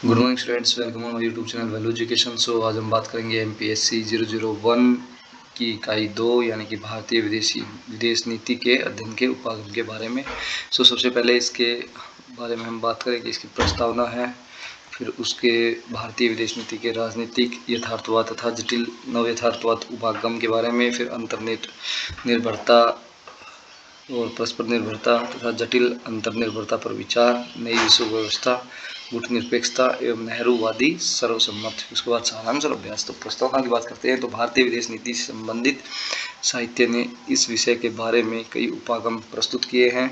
Good morning students, welcome on my YouTube channel value education. So आज हम बात करेंगे एमपीएससी 001 की इकाई 2 यानी कि भारतीय विदेश नीति के अध्ययन के उपागम के बारे में। सो सबसे पहले इसके बारे में हम बात करेंगे, इसकी प्रस्तावना है, फिर उसके भारतीय विदेश नीति के राजनीतिक यथार्थवाद तथा जटिल नव यथार्थवाद उपागम के बारे में, फिर अंतर्निर्भरता और परस्पर निर्भरता तथा जटिल अंतर्निर्भरता पर विचार, नई विश्व व्यवस्था, गुटनिरपेक्षता एवं नेहरूवादी सर्वसम्मत। उसके बाद सारांश और अभ्यास। तो प्रस्तावना की बात करते हैं तो भारतीय विदेश नीति से संबंधित साहित्य ने इस विषय के बारे में कई उपागम प्रस्तुत किए हैं।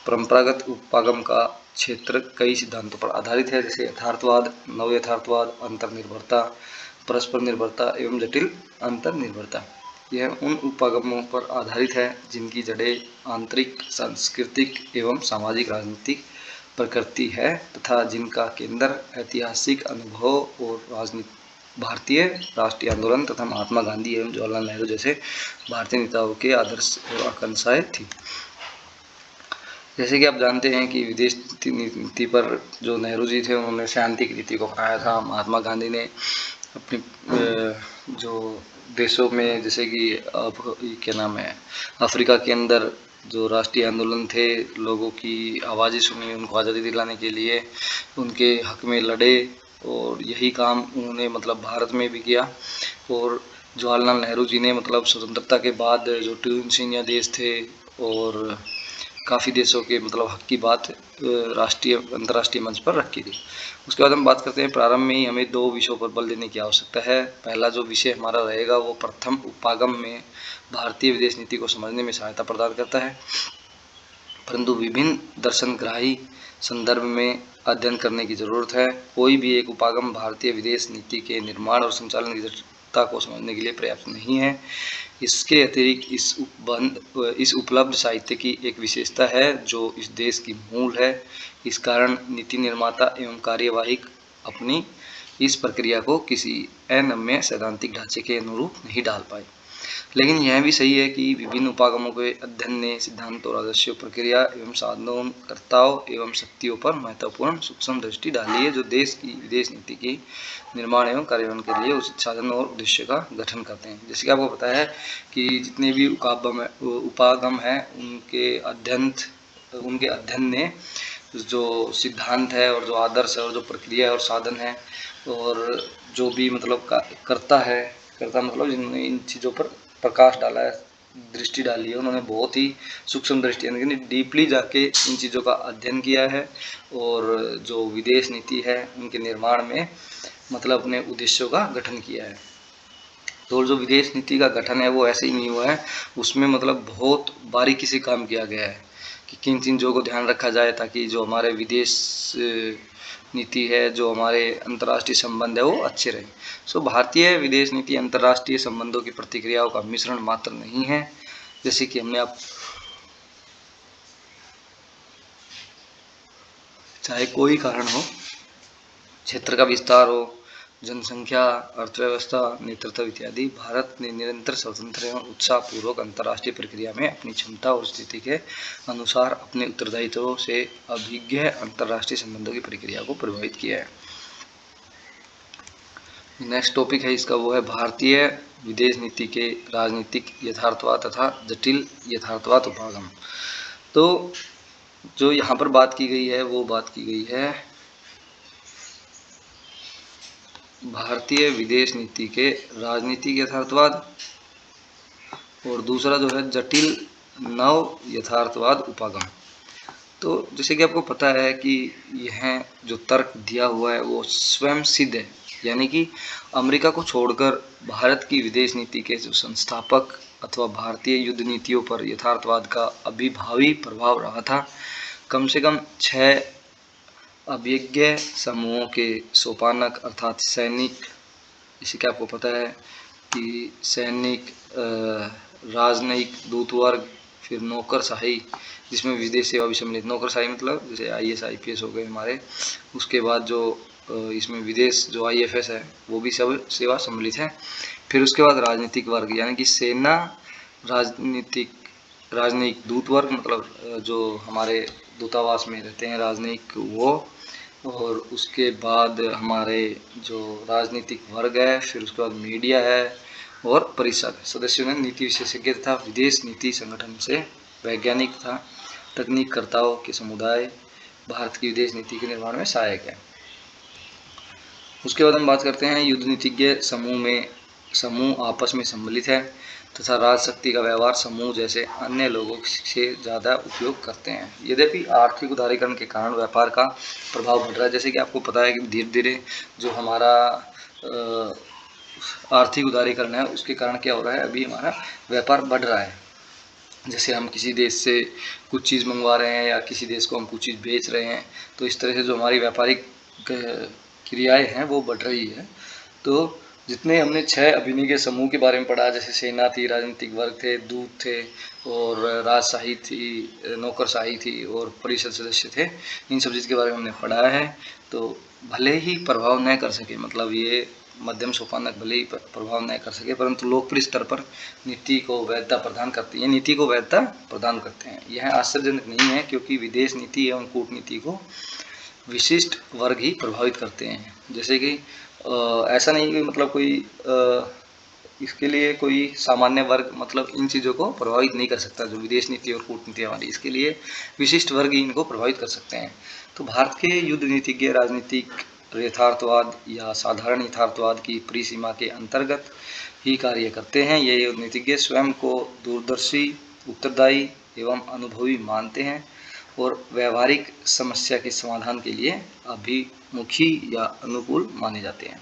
परंपरागत उपागम का क्षेत्र कई सिद्धांतों पर आधारित है, जैसे यथार्थवाद, नव यथार्थवाद, अंतर्निर्भरता, परस्पर निर्भरता एवं जटिल अंतर्निर्भरता। यह उन उपागमों पर आधारित है जिनकी जड़ें आंतरिक, सांस्कृतिक एवं सामाजिक राजनीतिक प्रकृति है तथा जिनका केंद्र ऐतिहासिक अनुभव और भारतीय राष्ट्रीय आंदोलन तथा महात्मा गांधी एवं जवाहरलाल नेहरू जैसे भारतीय नेताओं के आदर्श और आकांक्षाएं थी। जैसे कि आप जानते हैं कि विदेश नीति पर जो नेहरू जी थे उन्होंने शांति की नीति को अपनाया था। महात्मा गांधी ने अपनी जो देशों में, जैसे कि अब क्या नाम है, अफ्रीका के अंदर जो राष्ट्रीय आंदोलन थे, लोगों की आवाज़ें सुनी, उनको आज़ादी दिलाने के लिए उनके हक में लड़े और यही काम उन्होंने मतलब भारत में भी किया। और जवाहरलाल नेहरू जी ने मतलब स्वतंत्रता के बाद जो ट्विन इंडिया देश थे और काफ़ी देशों के मतलब हक की बात राष्ट्रीय अंतर्राष्ट्रीय मंच पर रखी थी। उसके बाद हम बात करते हैं, प्रारंभ में ही हमें दो विषयों पर बल देने की आवश्यकता है। पहला जो विषय हमारा रहेगा वो प्रथम उपागम में भारतीय विदेश नीति को समझने में सहायता प्रदान करता है, परंतु विभिन्न दर्शनग्राही संदर्भ में अध्ययन करने की जरूरत है। कोई भी एक उपागम भारतीय विदेश नीति के निर्माण और संचालन की जटिलता को समझने के लिए पर्याप्त नहीं है। इसके अतिरिक्त इस उपलब्ध साहित्य की एक विशेषता है जो इस देश की मूल है। इस कारण नीति निर्माता एवं कार्यवाहक अपनी इस प्रक्रिया को किसी अनम्य सैद्धांतिक ढांचे के अनुरूप नहीं डाल पाए। लेकिन यह भी सही है कि विभिन्न उपागमों के अध्ययन ने सिद्धांतों, आदर्शों, प्रक्रिया एवं साधनकर्ताओं एवं शक्तियों पर महत्वपूर्ण सूक्ष्म दृष्टि डाली है, जो देश की विदेश नीति की निर्माण एवं कार्यान्वयन के लिए उचित साधन और उद्देश्य का गठन करते हैं। जैसे कि आपको पता है कि जितने भी उपागम है उनके अध्ययन ने जो सिद्धांत है और जो आदर्श है और जो प्रक्रिया और साधन है और जो भी मतलब करता मतलब जिन्होंने इन चीज़ों पर प्रकाश डाला है, दृष्टि डाली है, उन्होंने बहुत ही सूक्ष्म दृष्टि यानी डीपली जाके इन चीज़ों का अध्ययन किया है और जो विदेश नीति है उनके निर्माण में मतलब अपने उद्देश्यों का गठन किया है। तो जो विदेश नीति का गठन है वो ऐसे ही नहीं हुआ है, उसमें मतलब बहुत बारीकी से काम किया गया है कि किन चीज़ों को ध्यान रखा जाए ताकि जो हमारे विदेश नीति है, जो हमारे अंतर्राष्ट्रीय संबंध है वो अच्छे रहें। सो भारतीय विदेश नीति अंतर्राष्ट्रीय संबंधों की प्रतिक्रियाओं का मिश्रण मात्र नहीं है। जैसे कि हमने आप चाहे कोई कारण हो, क्षेत्र का विस्तार हो, जनसंख्या, अर्थव्यवस्था, नेतृत्व इत्यादि, भारत ने निरंतर स्वतंत्र एवं उत्साहपूर्वक अंतर्राष्ट्रीय प्रक्रिया में अपनी क्षमता और स्थिति के अनुसार अपने उत्तरदायित्वों से अभिज्ञ अंतर्राष्ट्रीय संबंधों की प्रक्रिया को प्रभावित किया है। नेक्स्ट टॉपिक है इसका, वो है भारतीय विदेश नीति के राजनीतिक यथार्थवाद तथा जटिल यथार्थवाद उपागम। तो जो यहाँ पर बात की गई है वो बात की गई है भारतीय विदेश नीति के राजनीतिक यथार्थवाद और दूसरा जो है जटिल नव यथार्थवाद उपागम। तो जैसे कि आपको पता है कि यह जो तर्क दिया हुआ है वो स्वयं सिद्ध है, यानी कि अमेरिका को छोड़कर भारत की विदेश नीति के जो संस्थापक अथवा भारतीय युद्ध नीतियों पर यथार्थवाद का अभिभावी प्रभाव रहा था। कम से कम 6 अभिज्ञ समूहों के सोपानक अर्थात सैनिक, जैसे कि आपको पता है कि सैनिक, राजनयिक, दूतवर्ग, फिर नौकरशाही जिसमें विदेश सेवा भी सम्मिलित। नौकरशाही मतलब जैसे IAS IPS हो गए हमारे, उसके बाद जो इसमें विदेश जो IFS है वो भी सब सेवा सम्मिलित है। फिर उसके बाद राजनीतिक वर्ग यानी कि सेना, राजनयिक दूतवर्ग मतलब जो हमारे दूतावास में रहते हैं राजनयिक वो, और उसके बाद हमारे जो राजनीतिक वर्ग है, फिर उसके बाद मीडिया है और परिषद सदस्यों ने नीति विशेषज्ञ तथा विदेश नीति संगठन से वैज्ञानिक तथा तकनीककर्ताओं के समुदाय भारत की विदेश नीति के निर्माण में सहायक है। उसके बाद हम बात करते हैं युद्ध नीतिज्ञ समूह आपस में सम्मिलित है तथा राजशक्ति का व्यवहार समूह जैसे अन्य लोगों से ज़्यादा उपयोग करते हैं। यद्यपि आर्थिक उदारीकरण के कारण व्यापार का प्रभाव बढ़ रहा है, जैसे कि आपको पता है कि धीरे धीरे जो हमारा आर्थिक उदारीकरण है उसके कारण क्या हो रहा है, अभी हमारा व्यापार बढ़ रहा है। जैसे हम किसी देश से कुछ चीज़ मंगवा रहे हैं या किसी देश को हम कुछ चीज़ बेच रहे हैं, तो इस तरह से जो हमारी व्यापारिक क्रियाएं हैं वो बढ़ रही है। तो जितने हमने 6 अभिनय के समूह के बारे में पढ़ा, जैसे सेना थी, राजनीतिक वर्ग थे, दूत थे और राजशाही थी, नौकरशाही थी और परिषद सदस्य थे, इन सब चीज़ के बारे में हमने पढ़ा है। तो भले ही प्रभाव न कर सके, मतलब ये मध्यम सोपानक भले ही प्रभाव न कर सके, परंतु लोकप्रिय स्तर पर नीति को वैधता प्रदान करती है, नीति को वैधता प्रदान करते हैं। यह आश्चर्यजनक नहीं है, क्योंकि विदेश नीति एवं कूटनीति को विशिष्ट वर्ग ही प्रभावित करते हैं। जैसे कि ऐसा नहीं कि मतलब कोई इसके लिए कोई सामान्य वर्ग मतलब इन चीज़ों को प्रभावित नहीं कर सकता। जो विदेश नीति और कूटनीति हमारी, इसके लिए विशिष्ट वर्ग ही इनको प्रभावित कर सकते हैं। तो भारत के युद्ध नीतिज्ञ राजनीतिक यथार्थवाद या साधारण यथार्थवाद की परिसीमा के अंतर्गत ही कार्य करते हैं। ये युद्ध नीतिज्ञ स्वयं को दूरदर्शी, उत्तरदायी एवं अनुभवी मानते हैं और व्यवहारिक समस्या के समाधान के लिए अभिमुखी या अनुकूल माने जाते हैं।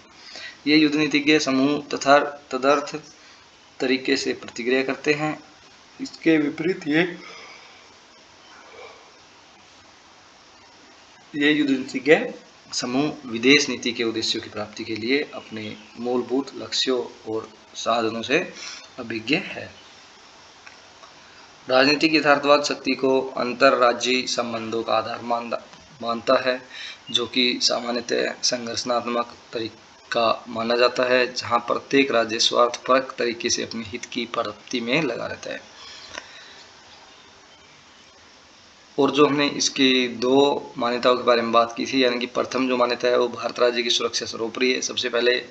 ये युद्ध नीतिज्ञ समूह तथा तदर्थ तरीके से प्रतिक्रिया करते हैं। इसके विपरीत ये युद्ध नीतिज्ञ समूह विदेश नीति के उद्देश्यों की प्राप्ति के लिए अपने मूलभूत लक्ष्यों और साधनों से अभिज्ञ है। राजनीतिक यथार्थवाद शक्ति को अंतरराज्यीय संबंधों का आधार मानता है, जो कि सामान्यतः संघर्षात्मक तरीका माना जाता है, जहां प्रत्येक राज्य स्वार्थपरक तरीके से अपने हित की प्राप्ति में लगा रहता है। और जो हमने इसकी 2 मान्यताओं के बारे में बात की थी, यानी कि प्रथम जो मान्यता है वो भारत राज्य की सुरक्षा सर्वोपरि है। सबसे पहले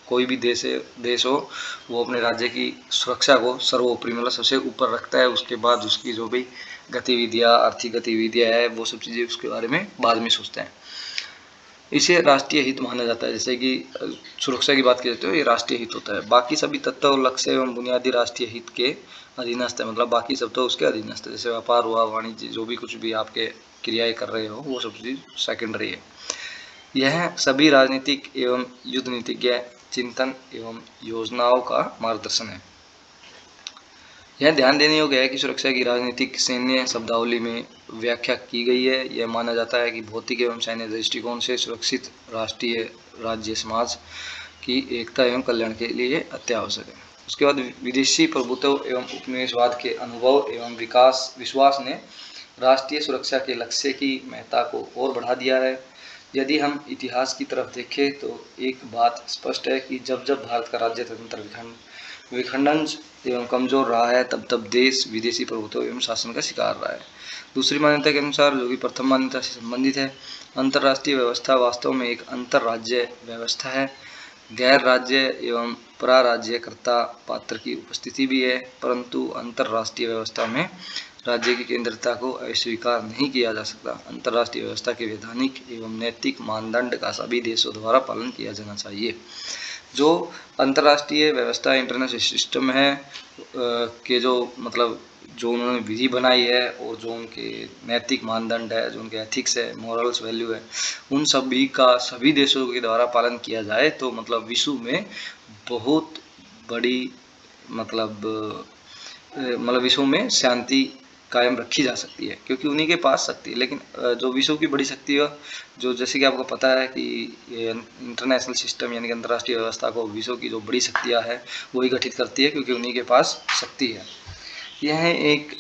कोई भी देश हो वो अपने राज्य की सुरक्षा को सर्वोपरि मतलब सबसे ऊपर रखता है। उसके बाद उसकी जो भी गतिविधियाँ, आर्थिक गतिविधियाँ है, वो सब चीज़ें उसके बारे में बाद में सोचते हैं। इसे राष्ट्रीय हित माना जाता है। जैसे कि सुरक्षा की बात की जाती है, ये राष्ट्रीय हित होता है। बाकी सभी तत्व और लक्ष्य एवं बुनियादी राष्ट्रीय हित के अधीनस्थ है, मतलब बाकी सब तो उसके अधीनस्थ है। जैसे व्यापार हुआ, वाणिज्य, जो भी कुछ भी आपके क्रियाएं कर रहे हो वो सब चीज़ सेकेंडरी है। यह सभी राजनीतिक एवं युद्ध नीतिज्ञ चिंतन एवं योजनाओं का मार्गदर्शन है। यह ध्यान देने योग्य है कि सुरक्षा की राजनीतिक सैन्य शब्दावली में व्याख्या की गई है। यह माना जाता है कि भौतिक एवं सैन्य दृष्टिकोण से सुरक्षित राष्ट्रीय राज्य समाज की एकता एवं कल्याण के लिए अत्यावश्यक है। उसके बाद विदेशी प्रभुत्व एवं उपनिवेशवाद के अनुभव एवं विश्वास ने राष्ट्रीय सुरक्षा के लक्ष्य की महत्ता को और बढ़ा दिया है। यदि हम इतिहास की तरफ देखें तो एक बात स्पष्ट है कि जब जब भारत का राज्य तंत्र विखंडन एवं कमजोर रहा है, तब तब देश विदेशी प्रभुत्व एवं शासन का शिकार रहा है। दूसरी मान्यता के अनुसार, जो कि प्रथम मान्यता से संबंधित है, अंतर्राष्ट्रीय व्यवस्था वास्तव में एक अंतर्राज्य व्यवस्था है। गैर राज्य एवं पराराज्यकर्ता पात्र की उपस्थिति भी है, परंतु अंतर्राष्ट्रीय व्यवस्था में राज्य की केंद्रता को अस्वीकार नहीं किया जा सकता। अंतर्राष्ट्रीय व्यवस्था के वैधानिक एवं नैतिक मानदंड का सभी देशों द्वारा पालन किया जाना चाहिए। जो अंतर्राष्ट्रीय व्यवस्था इंटरनेशनल सिस्टम है के जो मतलब जो उन्होंने विधि बनाई है और जो उनके नैतिक मानदंड है, जो उनके एथिक्स है, मॉरल्स वैल्यू है, उन सभी का सभी देशों के द्वारा पालन किया जाए तो मतलब विश्व में बहुत बड़ी मतलब विश्व में शांति कायम रखी जा सकती है, क्योंकि उन्हीं के पास शक्ति है। लेकिन जो विश्व की बड़ी शक्ति है, जो जैसे कि आपको पता है कि इंटरनेशनल सिस्टम यानी कि अंतर्राष्ट्रीय व्यवस्था को विश्व की जो बड़ी शक्तियाँ है वही गठित करती है, क्योंकि उन्हीं के पास शक्ति है। यह एक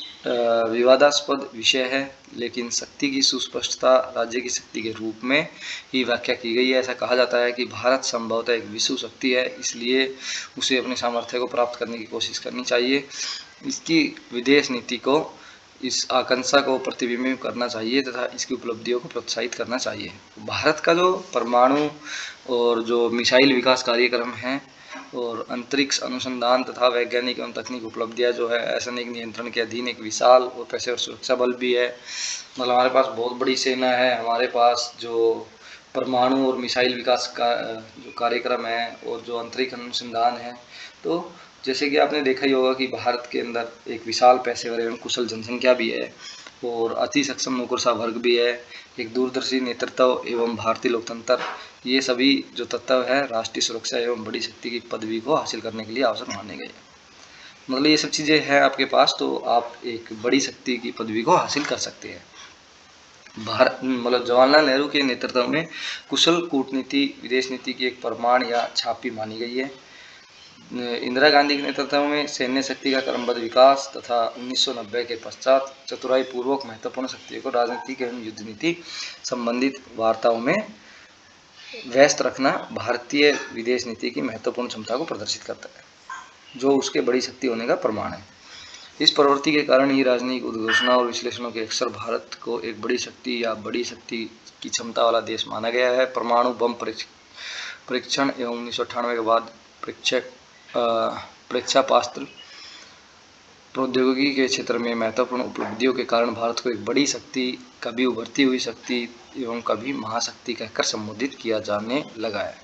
विवादास्पद विषय है, लेकिन शक्ति की सुस्पष्टता राज्य की शक्ति के रूप में ही व्याख्या की गई है। ऐसा कहा जाता है कि भारत संभवतः एक विश्व शक्ति है, इसलिए उसे अपने सामर्थ्य को प्राप्त करने की कोशिश करनी चाहिए। इसकी विदेश नीति को इस आकांक्षा को प्रतिबिंबित करना चाहिए तथा इसकी उपलब्धियों को प्रोत्साहित करना चाहिए। भारत का जो परमाणु और जो मिसाइल विकास कार्यक्रम है और अंतरिक्ष अनुसंधान तथा वैज्ञानिक एवं तकनीक उपलब्धियां जो है ऐसनिक नियंत्रण के अधीन एक विशाल और पेशेवर सुरक्षा बल भी है। मतलब हमारे पास बहुत बड़ी सेना है, हमारे पास जो परमाणु और मिसाइल विकास का जो कार्यक्रम है और जो अंतरिक्ष अनुसंधान है। तो जैसे कि आपने देखा ही होगा कि भारत के अंदर एक विशाल पेशेवर एवं कुशल जनसंख्या भी है और अति सक्षम नौकरशाह वर्ग भी है, एक दूरदर्शी नेतृत्व एवं भारतीय लोकतंत्र, ये सभी जो तत्व है राष्ट्रीय सुरक्षा एवं बड़ी शक्ति की पदवी को हासिल करने के लिए आवश्यक माने गए। मतलब ये सब चीज़ें हैं आपके पास तो आप एक बड़ी शक्ति की पदवी को हासिल कर सकते हैं। भारत मतलब जवाहरलाल नेहरू के नेतृत्व में कुशल कूटनीति विदेश नीति की एक प्रमाण या छापी मानी गई है। इंदिरा गांधी के नेतृत्व में सैन्य शक्ति का क्रमबद्ध विकास तथा 1990 के पश्चात चतुराई पूर्वक महत्वपूर्ण शक्तियों को राजनीतिक एवं युद्ध नीति संबंधित वार्ताओं में व्यस्त रखना भारतीय विदेश नीति की महत्वपूर्ण क्षमता को प्रदर्शित करता है, जो उसके बड़ी शक्ति होने का प्रमाण है। इस प्रवृत्ति के कारण ही राजनीतिक उद्घोषणा और विश्लेषणों के अक्सर भारत को एक बड़ी शक्ति या बड़ी शक्ति की क्षमता वाला देश माना गया है। परमाणु बम परीक्षण एवं 1998 के बाद प्रेक्षापास्त्र प्रौद्योगिकी के क्षेत्र में महत्वपूर्ण उपलब्धियों के कारण भारत को एक बड़ी शक्ति, कभी उभरती हुई शक्ति एवं कभी महाशक्ति कहकर संबोधित किया जाने लगा है।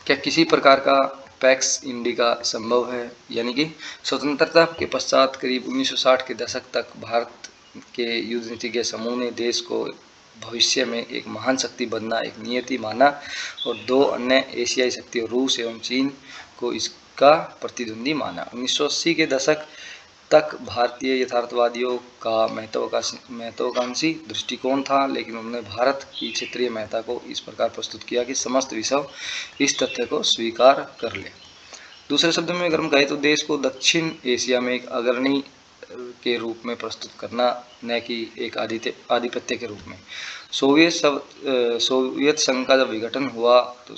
क्या किसी प्रकार का पैक्स इंडिका संभव है? यानी कि स्वतंत्रता के पश्चात करीब 1960 के दशक तक भारत के युद्ध नीतिज्ञ समूह ने देश को भविष्य में एक महान शक्ति बनना एक नियति माना और दो अन्य एशियाई शक्तियों रूस एवं चीन को इसका प्रतिद्वंदी माना। 1980 के दशक तक भारतीय यथार्थवादियों का महत्वाकांक्षी दृष्टिकोण था, लेकिन उन्होंने भारत की क्षेत्रीय महत्ता को इस प्रकार प्रस्तुत किया कि समस्त विश्व इस तथ्य को स्वीकार कर ले। दूसरे शब्दों में अगर हम कहें तो देश को दक्षिण एशिया में एक अग्रणी के रूप में प्रस्तुत करना, न कि एक आधिपत्य के रूप में। सोवियत संघ का जब विघटन हुआ तो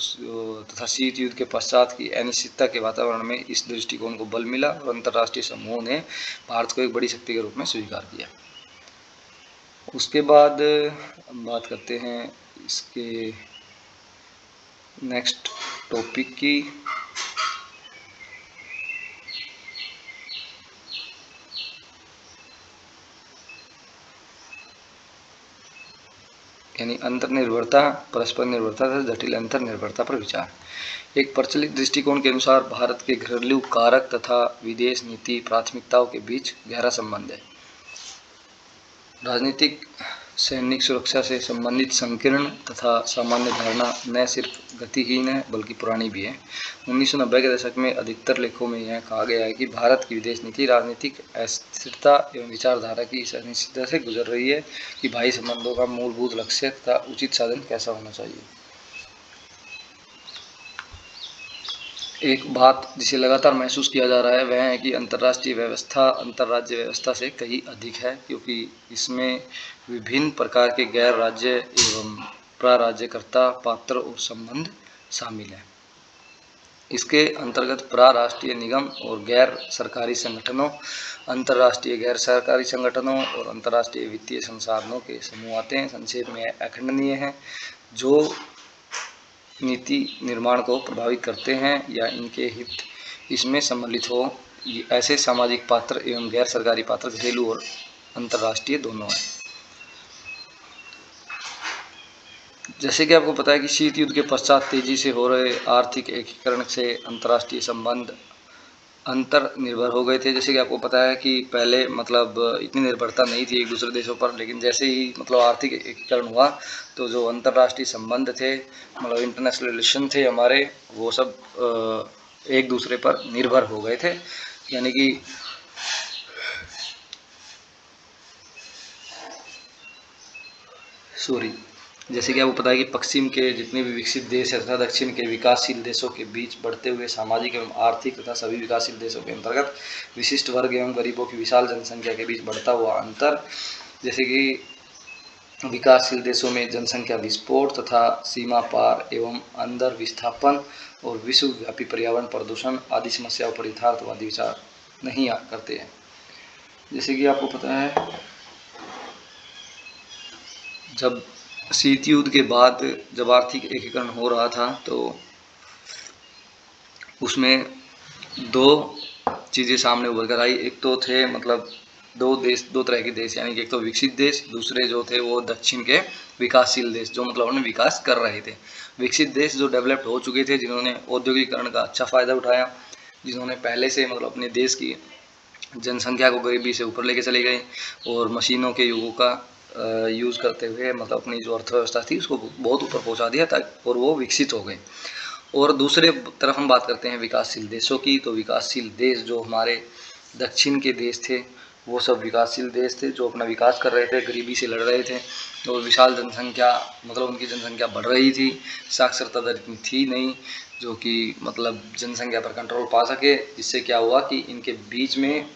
तथा शीत युद्ध के पश्चात की अनिश्चितता के वातावरण में इस दृष्टिकोण को बल मिला और अंतर्राष्ट्रीय समूह ने भारत को एक बड़ी शक्ति के रूप में स्वीकार किया। उसके बाद हम बात करते हैं इसके नेक्स्ट टॉपिक की। यानी अंतर्निर्भरता, परस्पर निर्भरता तथा जटिल अंतर्निर्भरता पर विचार। एक प्रचलित दृष्टिकोण के अनुसार भारत के घरेलू कारक तथा विदेश नीति प्राथमिकताओं के बीच गहरा संबंध है। राजनीतिक सैनिक सुरक्षा से संबंधित संकीर्ण तथा सामान्य धारणा न सिर्फ गतिहीन है बल्कि पुरानी भी है। 1990 के दशक में अधिकतर लेखों में यह कहा गया है कि भारत की विदेश नीति राजनीतिक अस्थिरता एवं विचारधारा की इस अनिश्चितता से गुजर रही है कि बाह्य संबंधों का मूलभूत लक्ष्य तथा उचित साधन कैसा होना चाहिए। एक बात जिसे लगातार महसूस किया जा रहा है वह है कि अंतर्राष्ट्रीय व्यवस्था अंतर्राज्य व्यवस्था से कहीं अधिक है, क्योंकि इसमें विभिन्न प्रकार के गैर राज्य एवं प्राराज्यकर्ता पात्र और संबंध शामिल हैं। इसके अंतर्गत प्राराष्ट्रीय निगम और गैर सरकारी संगठनों, अंतर्राष्ट्रीय गैर सरकारी संगठनों और अंतर्राष्ट्रीय वित्तीय संसाधनों के समूह आते हैं। संक्षेप में अखंडनीय हैं, जो नीति निर्माण को प्रभावित करते हैं या इनके हित इसमें सम्मिलित हो। ऐसे सामाजिक पात्र एवं गैर सरकारी पात्र घरेलू और अंतर्राष्ट्रीय दोनों हैं। जैसे कि आपको पता है कि शीत युद्ध के पश्चात तेजी से हो रहे आर्थिक एकीकरण से अंतर्राष्ट्रीय संबंध अंतर्निर्भर हो गए थे। जैसे कि आपको पता है कि पहले मतलब इतनी निर्भरता नहीं थी एक दूसरे देशों पर, लेकिन जैसे ही मतलब आर्थिक एकीकरण हुआ तो जो अंतर्राष्ट्रीय संबंध थे मतलब इंटरनेशनल रिलेशन थे हमारे, वो सब एक दूसरे पर निर्भर हो गए थे। यानी कि जैसे कि आपको पता है कि पश्चिम के जितने भी विकसित देश है तथा दक्षिण के विकासशील देशों के बीच बढ़ते हुए सामाजिक एवं आर्थिक तथा सभी विकासशील देशों के अंतर्गत विशिष्ट वर्ग एवं गरीबों की विशाल जनसंख्या के बीच बढ़ता हुआ अंतर, जैसे कि विकासशील देशों में जनसंख्या विस्फोट तथा सीमा पार एवं अंदर विस्थापन और विश्वव्यापी पर्यावरण प्रदूषण आदि समस्याओं पर यथार्थवादी विचार नहीं करते हैं। जैसे कि आपको पता है, जब शीत युद्ध के बाद जब आर्थिक एकीकरण हो रहा था, तो उसमें दो चीज़ें सामने उभर कर आई। एक तो थे मतलब दो तरह के देश, यानी कि एक तो विकसित देश, दूसरे जो थे वो दक्षिण के विकासशील देश, जो मतलब अपने विकास कर रहे थे। विकसित देश जो डेवलप्ड हो चुके थे, जिन्होंने औद्योगिकरण का अच्छा फ़ायदा उठाया, जिन्होंने पहले से मतलब अपने देश की जनसंख्या को गरीबी से ऊपर लेके चले गए और मशीनों के युगों का यूज़ करते हुए मतलब अपनी जो अर्थव्यवस्था थी उसको बहुत ऊपर पहुंचा दिया था, और वो विकसित हो गए। और दूसरे तरफ हम बात करते हैं विकासशील देशों की, तो विकासशील देश जो हमारे दक्षिण के देश थे, वो सब विकासशील देश थे जो अपना विकास कर रहे थे, गरीबी से लड़ रहे थे, और विशाल जनसंख्या मतलब उनकी जनसंख्या बढ़ रही थी, साक्षरता दर इतनी थी नहीं जो कि मतलब जनसंख्या पर कंट्रोल पा सके। जिससे क्या हुआ कि इनके बीच में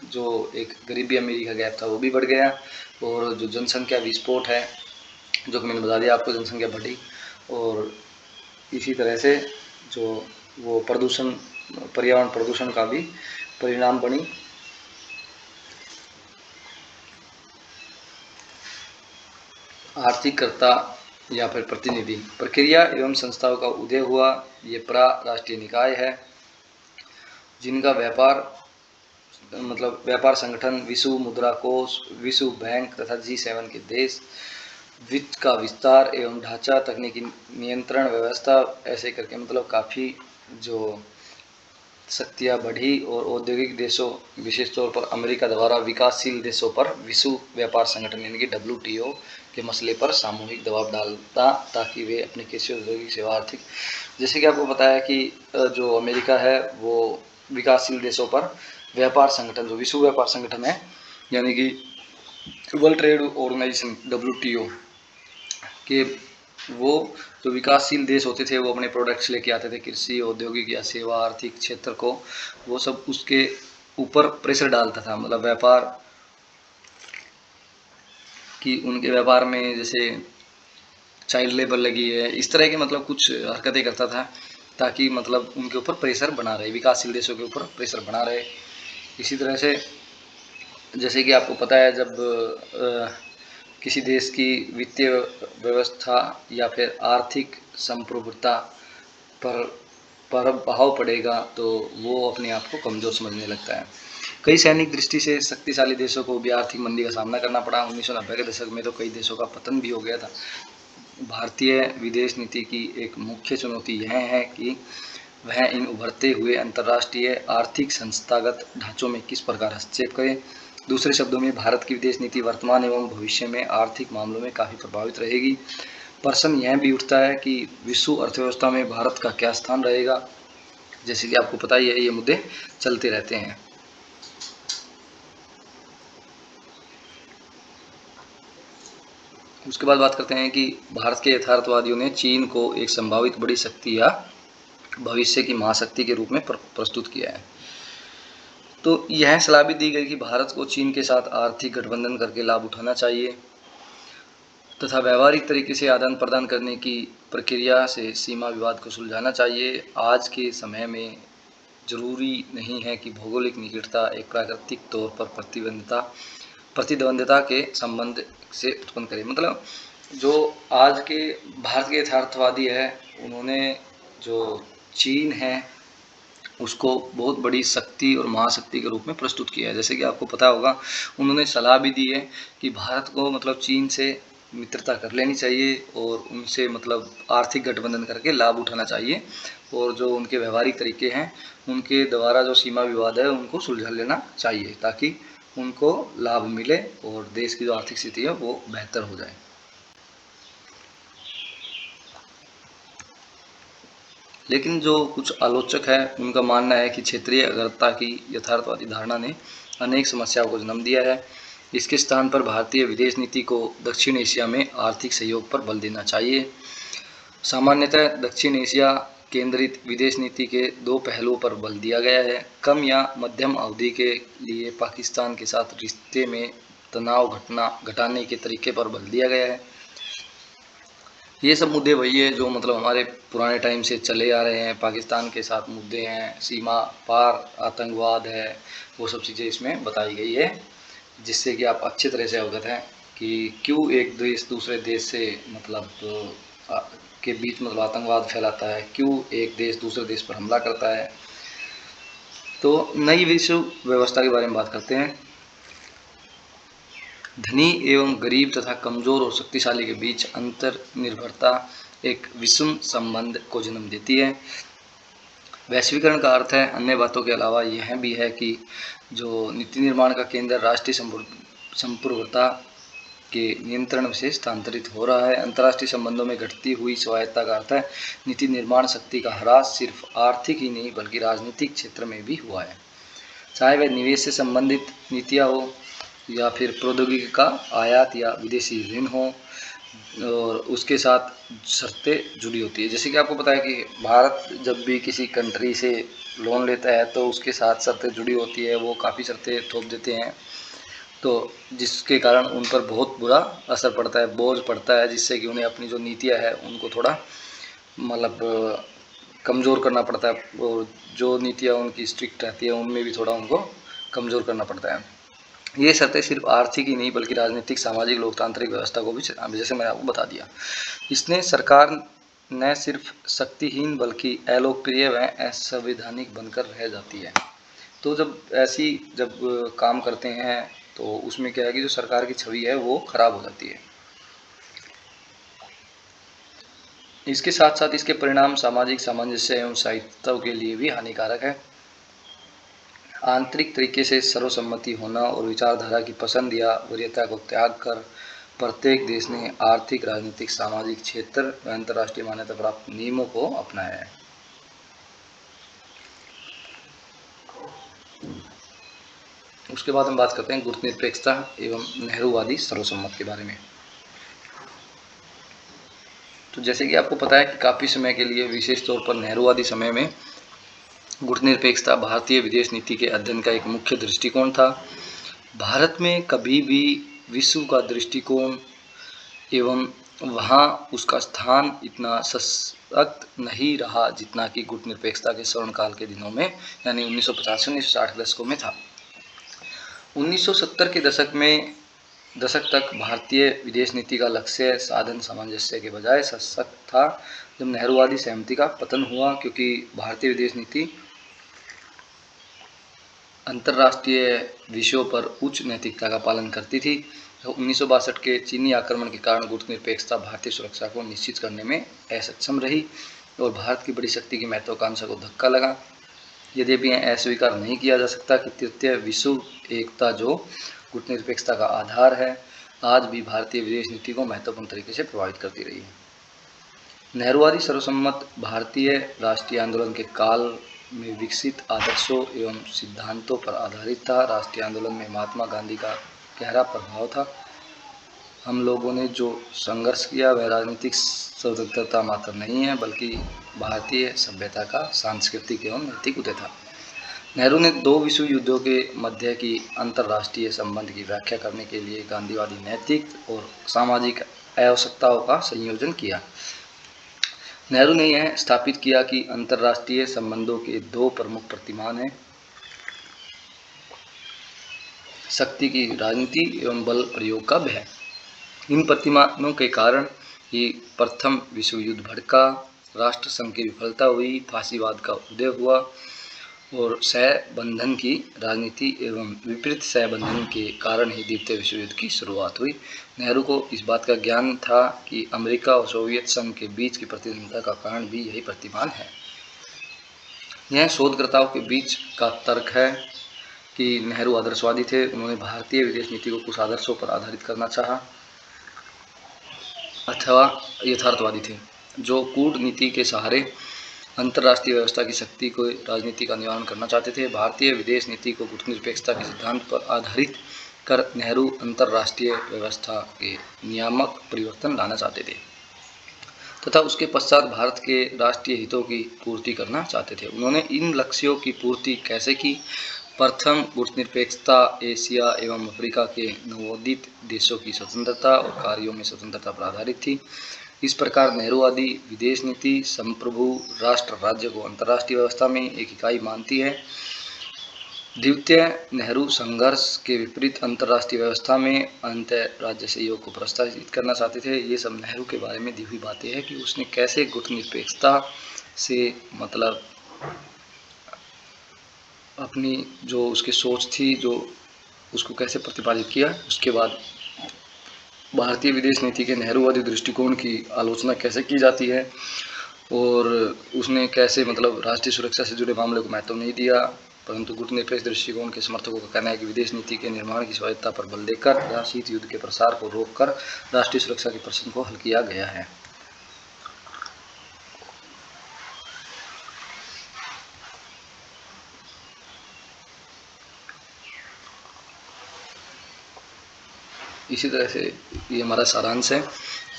जो एक गरीबी अमीरी का गैप था वो भी बढ़ गया, और जो जनसंख्या विस्फोट है, जो कि मैंने बता दिया आपको, जनसंख्या बढ़ी, और इसी तरह से जो वो प्रदूषण, पर्यावरण प्रदूषण का भी परिणाम बनी। आर्थिककर्ता या फिर प्रतिनिधि प्रक्रिया एवं संस्थाओं का उदय हुआ। ये प्राराष्ट्रीय निकाय है जिनका व्यापार संगठन, विश्व मुद्रा कोष, विश्व बैंक तथा G7 के देश, वित्त का विस्तार एवं ढांचा, तकनीकी नियंत्रण व्यवस्था, ऐसे करके मतलब काफ़ी जो शक्तियाँ बढ़ी, और औद्योगिक देशों, विशेष तौर पर अमेरिका द्वारा विकासशील देशों पर विश्व व्यापार संगठन यानी कि WTO के मसले पर सामूहिक दबाव डालता, ताकि वे अपनी कृषि, औद्योगिक, सेवा, आर्थिक, जैसे कि आपको पता है कि जो अमेरिका है वो विकासशील देशों पर व्यापार संगठन, जो विश्व व्यापार संगठन है यानी कि वर्ल्ड ट्रेड ऑर्गेनाइजेशन WTO के, वो जो विकासशील देश होते थे वो अपने प्रोडक्ट्स लेके आते थे, कृषि, औद्योगिक या सेवा, आर्थिक क्षेत्र को, वो सब उसके ऊपर प्रेशर डालता था, मतलब व्यापार कि उनके व्यापार में जैसे चाइल्ड लेबर लगी है, इस तरह के मतलब कुछ हरकतें करता था, ताकि मतलब उनके ऊपर प्रेशर बना रहे, विकासशील देशों के ऊपर प्रेशर बना रहे। इसी तरह से जैसे कि आपको पता है, जब किसी देश की वित्तीय व्यवस्था या फिर आर्थिक संप्रभुता पर प्रभाव पड़ेगा तो वो अपने आप को कमज़ोर समझने लगता है। कई सैनिक दृष्टि से शक्तिशाली देशों को भी आर्थिक मंदी का सामना करना पड़ा। 1990 के दशक में तो कई देशों का पतन भी हो गया था। भारतीय विदेश नीति की एक मुख्य चुनौती यह है कि वह इन उभरते हुए अंतर्राष्ट्रीय आर्थिक संस्थागत ढांचों में किस प्रकार हस्तक्षेप करे। दूसरे शब्दों में, भारत की विदेश नीति वर्तमान एवं भविष्य में आर्थिक मामलों में काफ़ी प्रभावित रहेगी। प्रश्न यह भी उठता है कि विश्व अर्थव्यवस्था में भारत का क्या स्थान रहेगा। जैसे कि आपको पता ही है, ये मुद्दे चलते रहते हैं। उसके बाद बात करते हैं कि भारत के यथार्थवादियों ने चीन को एक संभावित बड़ी शक्ति या भविष्य की महाशक्ति के रूप में प्रस्तुत किया है। तो यह सलाह भी दी गई कि भारत को चीन के साथ आर्थिक गठबंधन करके लाभ उठाना चाहिए तथा व्यावहारिक तरीके से आदान प्रदान करने की प्रक्रिया से सीमा विवाद को सुलझाना चाहिए। आज के समय में जरूरी नहीं है कि भौगोलिक निकटता एक प्राकृतिक तौर पर प्रतिद्वंद्विता के संबंध से उत्पन्न करे। मतलब जो आज के भारत के यथार्थवादी है, उन्होंने जो चीन है उसको बहुत बड़ी शक्ति और महाशक्ति के रूप में प्रस्तुत किया है। जैसे कि आपको पता होगा, उन्होंने सलाह भी दी है कि भारत को मतलब चीन से मित्रता कर लेनी चाहिए और उनसे मतलब आर्थिक गठबंधन करके लाभ उठाना चाहिए, और जो उनके व्यवहारिक तरीके हैं उनके द्वारा जो सीमा विवाद है उनको सुलझा लेना चाहिए, ताकि उनको लाभ मिले और देश की जो आर्थिक स्थिति है वो बेहतर हो जाए। लेकिन जो कुछ आलोचक हैं उनका मानना है कि क्षेत्रीय अखंडता की यथार्थवादी धारणा ने अनेक समस्याओं को जन्म दिया है। इसके स्थान पर भारतीय विदेश नीति को दक्षिण एशिया में आर्थिक सहयोग पर बल देना चाहिए। सामान्यतः दक्षिण एशिया केंद्रित विदेश नीति के दो पहलुओं पर बल दिया गया है। कम या मध्यम अवधि के लिए पाकिस्तान के साथ रिश्ते में तनाव घटाने के तरीके पर बल दिया गया है। ये सब मुद्दे वही है जो मतलब हमारे पुराने टाइम से चले आ रहे हैं। पाकिस्तान के साथ मुद्दे हैं, सीमा पार आतंकवाद है, वो सब चीज़ें इसमें बताई गई है। जिससे कि आप अच्छी तरह से अवगत हैं कि क्यों एक देश दूसरे देश से मतलब के बीच मतलब आतंकवाद फैलाता है, क्यों एक देश दूसरे देश पर हमला करता है। तो नई विश्व व्यवस्था के बारे में बात करते हैं। धनी एवं गरीब तथा कमजोर और शक्तिशाली के बीच अंतर निर्भरता एक विषम संबंध को जन्म देती है। वैश्वीकरण का अर्थ है अन्य बातों के अलावा यह भी है कि जो नीति निर्माण का केंद्र राष्ट्रीय संप्रभुता के नियंत्रण से स्थानांतरित हो रहा है। अंतर्राष्ट्रीय संबंधों में घटती हुई स्वायत्तता का अर्थ है नीति निर्माण शक्ति का ह्रास सिर्फ आर्थिक ही नहीं बल्कि राजनीतिक क्षेत्र में भी हुआ है। चाहे वह निवेश से संबंधित नीतियाँ हो या फिर प्रौद्योगिकी का आयात या विदेशी ऋण हो, और उसके साथ शर्तें जुड़ी होती है। जैसे कि आपको पता है कि भारत जब भी किसी कंट्री से लोन लेता है तो उसके साथ शर्तें जुड़ी होती है, वो काफ़ी शर्तें थोप देते हैं, तो जिसके कारण उन पर बहुत बुरा असर पड़ता है, बोझ पड़ता है, जिससे कि उन्हें अपनी जो नीतियाँ है उनको थोड़ा मतलब कमज़ोर करना पड़ता है, और जो नीतियाँ उनकी स्ट्रिक्ट रहती है उनमें भी थोड़ा उनको कमज़ोर करना पड़ता है। ये शर्तें सिर्फ आर्थिक ही नहीं बल्कि राजनीतिक, सामाजिक, लोकतांत्रिक व्यवस्था को भी, जैसे मैंने आपको बता दिया, इसने सरकार न सिर्फ शक्तिहीन बल्कि अलोकप्रिय व असंवैधानिक बनकर रह जाती है। तो जब काम करते हैं तो उसमें क्या है कि जो सरकार की छवि है वो खराब हो जाती है। इसके साथ साथ इसके परिणाम सामाजिक सामंजस्य एवं स्थायित्व के लिए भी हानिकारक है। आंतरिक तरीके से सर्वसम्मति होना और विचारधारा की पसंद या वरीयता को त्याग कर प्रत्येक देश ने आर्थिक, राजनीतिक, सामाजिक क्षेत्र व अंतर्राष्ट्रीय मान्यता प्राप्त नियमों को अपनाया है। उसके बाद हम बात करते हैं गुटनिरपेक्षता एवं नेहरूवादी सर्वसम्मत के बारे में। तो जैसे कि आपको पता है कि काफ़ी समय के लिए, विशेष तौर पर नेहरूवादी समय में, गुटनिरपेक्षता भारतीय विदेश नीति के अध्ययन का एक मुख्य दृष्टिकोण था। भारत में कभी भी विश्व का दृष्टिकोण एवं वहाँ उसका स्थान इतना सशक्त नहीं रहा जितना कि गुटनिरपेक्षता के स्वर्णकाल के दिनों में, यानी 1950 से 1960 के दशकों में था। 1970 के दशक तक भारतीय विदेश नीति का लक्ष्य साधन सामंजस्य के बजाय सशक्त था। जब नेहरूवादी सहमति का पतन हुआ, क्योंकि भारतीय विदेश नीति अंतर्राष्ट्रीय विषयों पर उच्च नैतिकता का पालन करती थी, तो 1962 के चीनी आक्रमण के कारण गुटनिरपेक्षता भारतीय सुरक्षा को निश्चित करने में असक्षम रही और भारत की बड़ी शक्ति की महत्वाकांक्षा को धक्का लगा। यद्यपि यह अस्वीकार नहीं किया जा सकता कि तृतीय विश्व एकता, जो गुटनिरपेक्षता का आधार है, आज भी भारतीय विदेश नीति को महत्वपूर्ण तरीके से प्रभावित करती रही है। नेहरूवादी सर्वसम्मत भारतीय राष्ट्रीय आंदोलन के काल में विकसित आदर्शों एवं सिद्धांतों पर आधारित था। राष्ट्रीय आंदोलन में महात्मा गांधी का गहरा प्रभाव था। हम लोगों ने जो संघर्ष किया वह राजनीतिक स्वतंत्रता मात्र नहीं है बल्कि भारतीय सभ्यता का सांस्कृतिक एवं नैतिक उदय था। नेहरू ने दो विश्व युद्धों के मध्य की अंतर्राष्ट्रीय संबंध की व्याख्या करने के लिए गांधीवादी नैतिक और सामाजिक आवश्यकताओं का संयोजन किया। नेहरू ने यह स्थापित किया कि अंतर्राष्ट्रीय संबंधों के दो प्रमुख प्रतिमान हैं, शक्ति की राजनीति एवं बल प्रयोग का भय। इन प्रतिमानों के कारण ही प्रथम विश्व युद्ध भड़का, राष्ट्रसंघ की विफलता हुई, फांसीवाद का उदय हुआ और सहबंधन की राजनीति एवं विपरीत सहबंधन के कारण ही द्वितीय विश्व युद्ध की शुरुआत हुई। नेहरू को इस बात का ज्ञान था कि अमेरिका और सोवियत संघ के बीच की प्रतिद्वंद्विता का कारण भी यही प्रतिमान है। यह शोधकर्ताओं के बीच का तर्क है कि नेहरू आदर्शवादी थे। उन्होंने भारतीय विदेश नीति को कुछ आदर्शों पर आधारित करना चाहा, अथवा यथार्थवादी थे जो कूटनीति के सहारे अंतर्राष्ट्रीय व्यवस्था की शक्ति को राजनीति का निवारण करना चाहते थे। भारतीय विदेश नीति को गुटनिरपेक्षता के सिद्धांत पर आधारित कर नेहरू अंतर्राष्ट्रीय व्यवस्था के नियामक परिवर्तन लाना चाहते थे तथा उसके पश्चात भारत के राष्ट्रीय हितों की पूर्ति करना चाहते थे। उन्होंने इन लक्ष्यों की पूर्ति कैसे की? प्रथम, गुटनिरपेक्षता एशिया एवं अफ्रीका के नवोदित देशों की स्वतंत्रता और कार्यों में स्वतंत्रता पर आधारित थी। इस प्रकार नेहरूवादी विदेश नीति संप्रभु राष्ट्र राज्य को अंतर्राष्ट्रीय व्यवस्था में एक इकाई मानती है द्वितीय नेहरू संघर्ष के विपरीत अंतर्राष्ट्रीय व्यवस्था में अंतर्राज्य सहयोग को प्रोत्साहित करना चाहते थे। ये सब नेहरू के बारे में दी हुई बातें हैं कि उसने कैसे गुटनिरपेक्षता से मतलब अपनी जो उसकी सोच थी, जो उसको कैसे प्रतिपादित किया। उसके बाद भारतीय विदेश नीति के नेहरूवादी दृष्टिकोण की आलोचना कैसे की जाती है और उसने कैसे मतलब राष्ट्रीय सुरक्षा से जुड़े मामले को महत्व नहीं दिया, परंतु गुटनिरपेक्ष दृष्टिकोण के समर्थकों का कहना है कि विदेश नीति के निर्माण की स्वायत्तता पर बल देकर या शीत युद्ध के प्रसार को रोककर राष्ट्रीय सुरक्षा के प्रश्न को हल किया गया है। इसी तरह से ये हमारा सारांश है,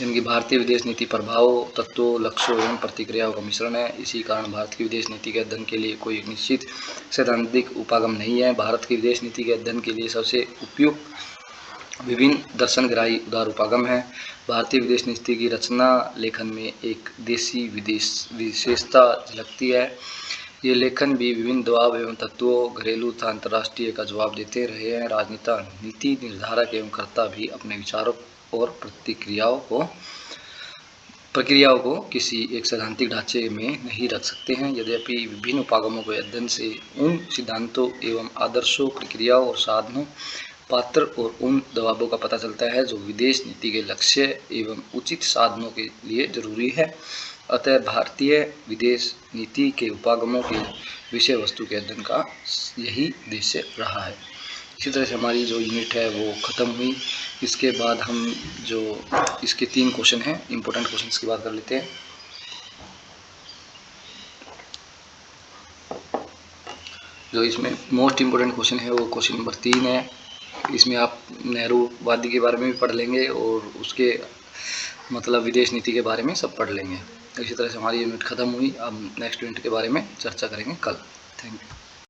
यानी कि भारतीय विदेश नीति प्रभाव, तत्वों, लक्ष्यों एवं प्रतिक्रियाओं का मिश्रण है। इसी कारण भारत की विदेश नीति के अध्ययन के लिए कोई एक निश्चित सैद्धांतिक उपागम नहीं है। भारत की विदेश नीति के अध्ययन के लिए सबसे उपयुक्त विभिन्न दर्शनग्राही उदार उपागम है। भारतीय विदेश नीति की रचना लेखन में एक देशी विशेषता झलकती है। ये लेखन भी विभिन्न दबाव एवं तत्वों, घरेलू तथा अंतर्राष्ट्रीय का जवाब देते रहे हैं। राजनेता, नीति निर्धारक एवं कर्ता भी अपने विचारों और प्रक्रियाओं को किसी एक सैद्धांतिक ढांचे में नहीं रख सकते हैं। यद्यपि विभिन्न उपागमों के अध्ययन से उन सिद्धांतों एवं आदर्शों, प्रक्रियाओं और साधनों, पात्र और उन दबावों का पता चलता है जो विदेश नीति के लक्ष्य एवं उचित साधनों के लिए जरूरी है। अतः भारतीय विदेश नीति के उपागमों के विषय वस्तु के अध्ययन का यही उद्देश्य रहा है। इसी तरह से हमारी जो यूनिट है वो ख़त्म हुई। इसके बाद हम जो इसके 3 क्वेश्चन हैं, इम्पोर्टेंट क्वेश्चंस की बात कर लेते हैं। जो इसमें मोस्ट इम्पोर्टेंट क्वेश्चन है वो क्वेश्चन नंबर 3 है। इसमें आप नेहरूवादी के बारे में भी पढ़ लेंगे और उसके मतलब विदेश नीति के बारे में सब पढ़ लेंगे। इसी तरह से हमारी यूनिट ख़त्म हुई। अब नेक्स्ट यूनिट के बारे में चर्चा करेंगे कल। Thank you.